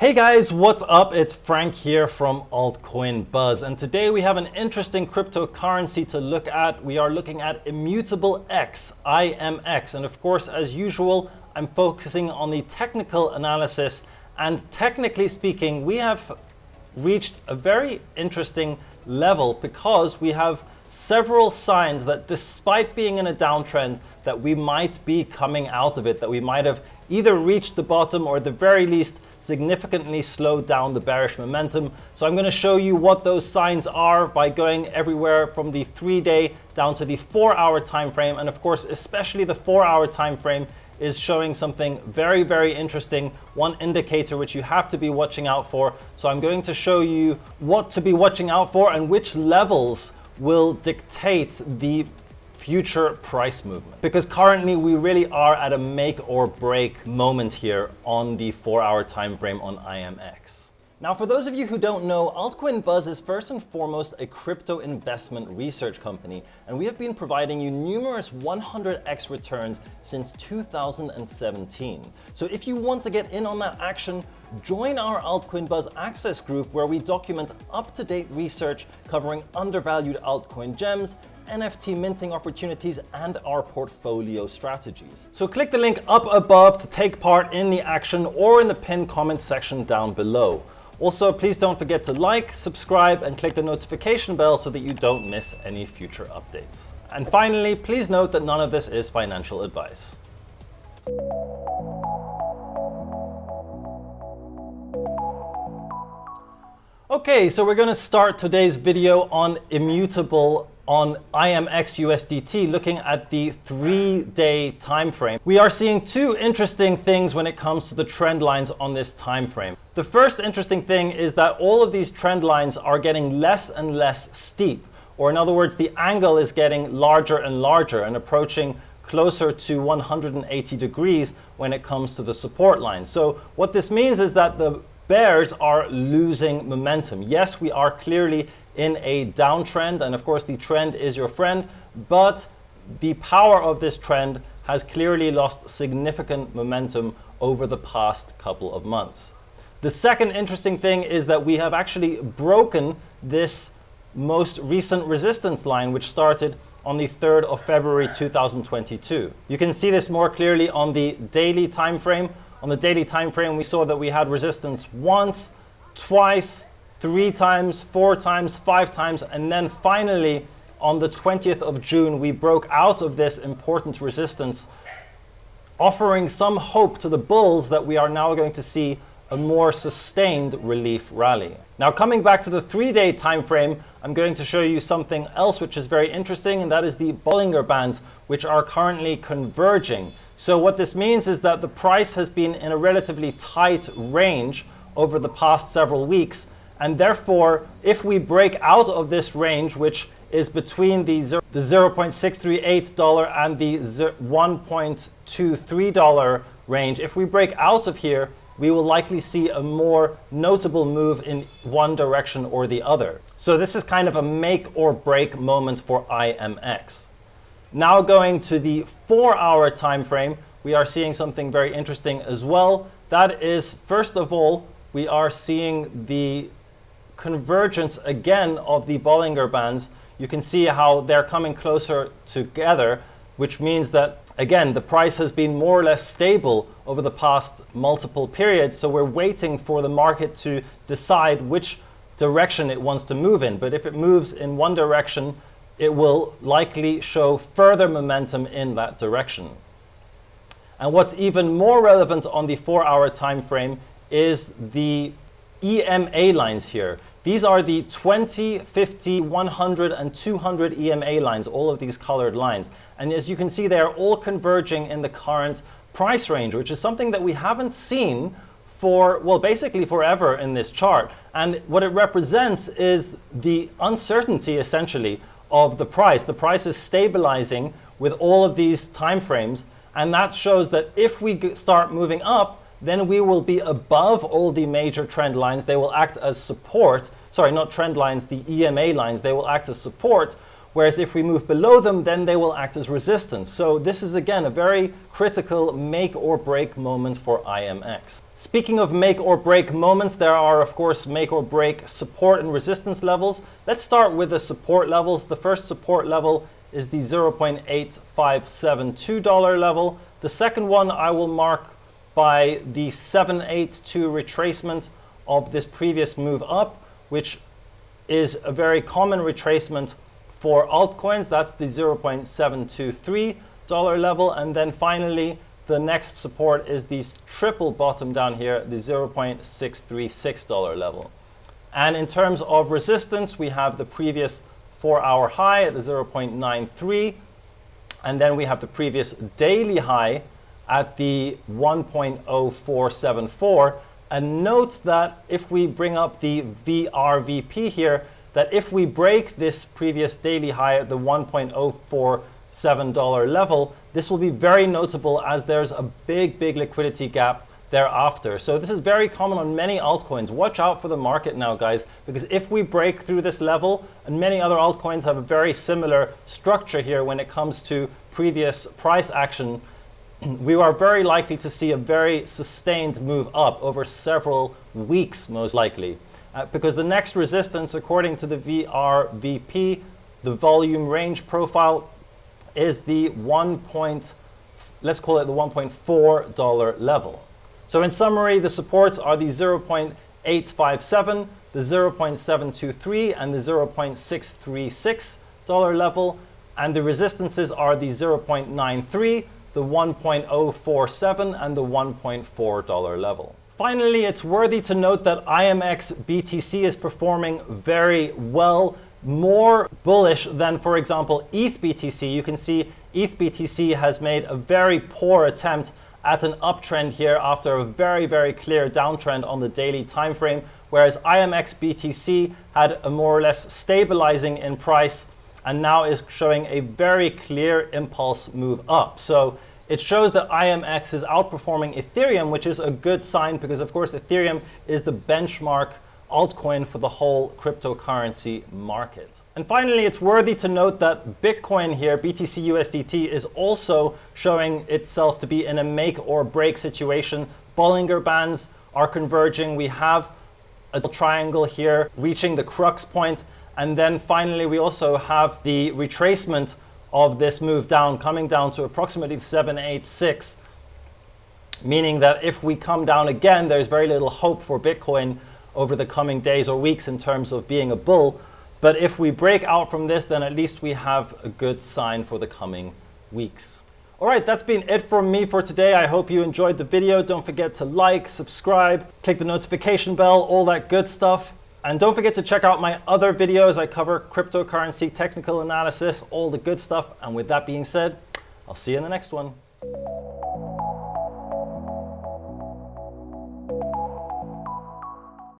Hey guys, what's up? It's Frank here from Altcoin Buzz, and today we have an interesting cryptocurrency to look at. We are looking at Immutable X, IMX, and of course, as usual, I'm focusing on the technical analysis, and technically speaking, we have reached a very interesting level because we have several signs that despite being in a downtrend, that we might be coming out of it, that we might have either reached the bottom or at the very least significantly slowed down the bearish momentum. So I'm going to show you what those signs are by going everywhere from the 3-day down to the 4-hour time frame, and of course especially the 4-hour time frame is showing something very, very interesting, one indicator which you have to be watching out for. So I'm going to show you what to be watching out for and which levels will dictate the future price movement. Because currently we really are at a make or break moment here on the 4-hour time frame on IMX. Now, for those of you who don't know, Altcoin Buzz is first and foremost a crypto investment research company, and we have been providing you numerous 100x returns since 2017. So if you want to get in on that action, join our Altcoin Buzz Access group where we document up-to-date research covering undervalued altcoin gems, NFT minting opportunities, and our portfolio strategies. So click the link up above to take part in the action or in the pinned comment section down below. Also, please don't forget to like, subscribe, and click the notification bell so that you don't miss any future updates. And finally, please note that none of this is financial advice. Okay, so we're going to start today's video on Immutable on IMX USDT, looking at the 3-day time frame. We are seeing two interesting things when it comes to the trend lines on this time frame. The first interesting thing is that all of these trend lines are getting less and less steep, or in other words, the angle is getting larger and larger and approaching closer to 180 degrees when it comes to the support line. So what this means is that the bears are losing momentum. Yes, we are clearly in a downtrend, and of course the trend is your friend, but the power of this trend has clearly lost significant momentum over the past couple of months. The second interesting thing is that we have actually broken this most recent resistance line, which started on the 3rd of February 2022. You can see this more clearly on the daily time frame. On the daily time frame, we saw that we had resistance once, twice, 3 times, 4 times, 5 times, and then finally on the 20th of June, we broke out of this important resistance, offering some hope to the bulls that we are now going to see a more sustained relief rally. Now, coming back to the 3-day time frame, I'm going to show you something else which is very interesting, and that is the Bollinger Bands, which are currently converging. So what this means is that the price has been in a relatively tight range over the past several weeks, and therefore, if we break out of this range, which is between the $0.638 and the $1.23 range, if we break out of here, we will likely see a more notable move in one direction or the other. So this is kind of a make or break moment for IMX. Now going to the 4-hour time frame, we are seeing something very interesting as well. That is, first of all, we are seeing the convergence again of the Bollinger Bands. You can see how they're coming closer together, which means that again the price has been more or less stable over the past multiple periods. So we're waiting for the market to decide which direction it wants to move in. But if it moves in one direction, it will likely show further momentum in that direction. And what's even more relevant on the 4-hour time frame is the EMA lines here. These are the 20, 50, 100, and 200 EMA lines, all of these colored lines. And as you can see, they are all converging in the current price range, which is something that we haven't seen for, well, basically forever in this chart. And what it represents is the uncertainty, essentially, of the price. The price is stabilizing with all of these time frames, and that shows that if we start moving up, then we will be above all the major trend lines. They will act as support. Sorry, not trend lines, the EMA lines. They will act as support, Whereas if we move below them, then they will act as resistance. So this is again a very critical make or break moment for IMX. Speaking of make or break moments, there are of course make or break support and resistance levels. Let's start with the support levels. The first support level is the $0.8572 level. The second one I will mark by the 782 retracement of this previous move up, which is a very common retracement for altcoins. That's the $0.723 level. And then finally, the next support is the triple bottom down here, the $0.636 level. And in terms of resistance, we have the previous 4-hour high at the 0.93. And then we have the previous daily high at the 1.0474. And note that if we bring up the VRVP here, that if we break this previous daily high at the $1.047 level, this will be very notable as there's a big liquidity gap thereafter. So this is very common on many altcoins. Watch out for the market now, guys, because if we break through this level, and many other altcoins have a very similar structure here when it comes to previous price action, we are very likely to see a very sustained move up over several weeks, most likely. Because the next resistance, according to the VRVP, the volume range profile, is the let's call it the $1.4 level. So in summary, the supports are the 0.857, the 0.723, and the $0.636 level. And the resistances are the 0.93, the 1.047, and the $1.4 level. Finally, it's worthy to note that IMX BTC is performing very well, more bullish than, for example, ETH BTC. You can see ETH BTC has made a very poor attempt at an uptrend here after a very clear downtrend on the daily time frame, whereas IMX BTC had a more or less stabilizing in price and now is showing a very clear impulse move up. So it shows that IMX is outperforming Ethereum, which is a good sign because, of course, Ethereum is the benchmark altcoin for the whole cryptocurrency market. And finally, it's worthy to note that Bitcoin here, BTC USDT, is also showing itself to be in a make or break situation. Bollinger Bands are converging. We have a triangle here reaching the crux point. And then finally, we also have the retracement of this move down, coming down to approximately 786, meaning that if we come down again, there's very little hope for Bitcoin over the coming days or weeks in terms of being a bull. But if we break out from this, then at least we have a good sign for the coming weeks. All right, that's been it from me for today. I hope you enjoyed the video. Don't forget to like, subscribe, click the notification bell, all that good stuff. And don't forget to check out my other videos. I cover cryptocurrency, technical analysis, all the good stuff. And with that being said, I'll see you in the next one.